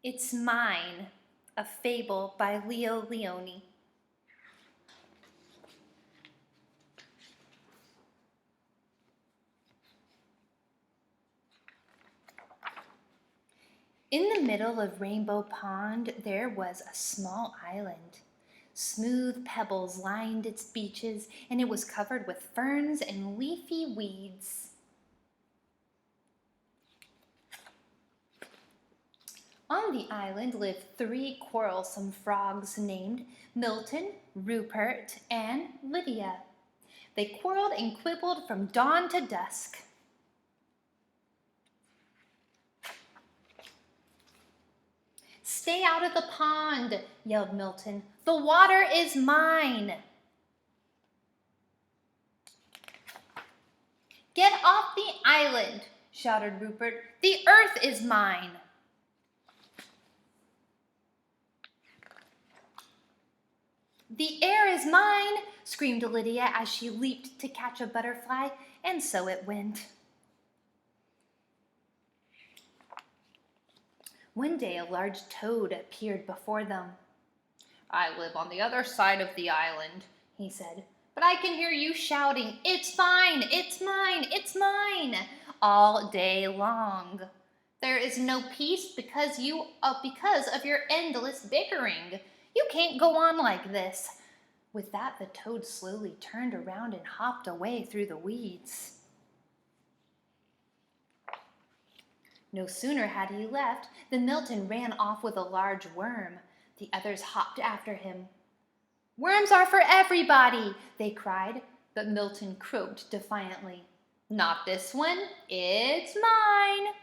It's Mine, a fable by Leo Leone. In the middle of Rainbow Pond, there was a small island. Smooth pebbles lined its beaches, and it was covered with ferns and leafy weeds. On the island lived 3 quarrelsome frogs named Milton, Rupert, and Lydia. They quarreled and quibbled from dawn to dusk. "Stay out of the pond," yelled Milton. "The water is mine." "Get off the island," shouted Rupert. "The earth is mine." "The air is mine," screamed Lydia as she leaped to catch a butterfly, and so it went. One day a large toad appeared before them. "I live on the other side of the island," he said, "but I can hear you shouting, 'It's mine, it's mine, it's mine,' all day long. There is no peace because of your endless bickering. You can't go on like this." With that, the toad slowly turned around and hopped away through the weeds. No sooner had he left than Milton ran off with a large worm. The others hopped after him. "Worms are for everybody," they cried, but Milton croaked defiantly, "Not this one, it's mine."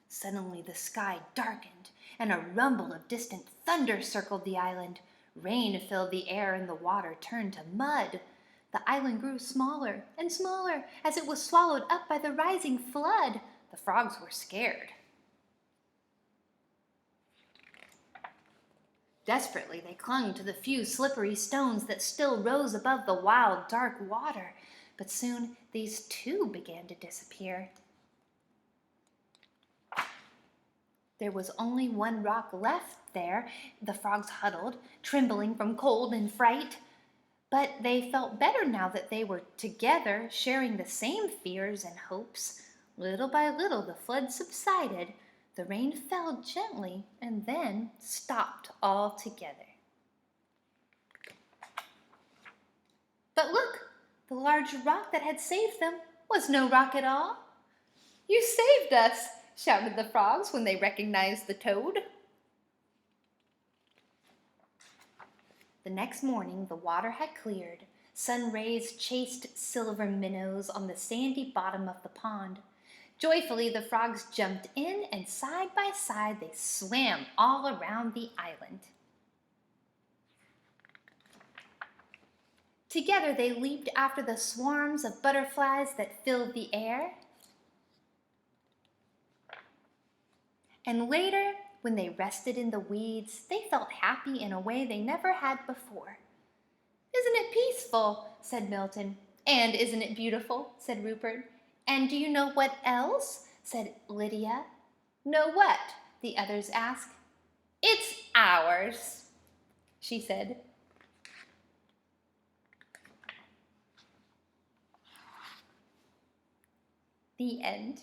Suddenly the sky darkened, and a rumble of distant thunder circled the island. Rain filled the air, and the water turned to mud. The island grew smaller and smaller as it was swallowed up by the rising flood. The frogs were scared. Desperately, they clung to the few slippery stones that still rose above the wild, dark water. But soon these too began to disappear. There was only one rock left there. The frogs huddled, trembling from cold and fright. But they felt better now that they were together, sharing the same fears and hopes. Little by little, the flood subsided. The rain fell gently and then stopped altogether. But look, the large rock that had saved them was no rock at all. "You saved us," shouted the frogs when they recognized the toad. The next morning the water had cleared. Sun rays chased silver minnows on the sandy bottom of the pond. Joyfully the frogs jumped in, and side by side they swam all around the island. Together they leaped after the swarms of butterflies that filled the air. And later, when they rested in the weeds, they felt happy in a way they never had before. "Isn't it peaceful?" said Milton. "And isn't it beautiful?" said Rupert. "And do you know what else?" said Lydia. "Know what?" the others asked. "It's ours," she said. The end.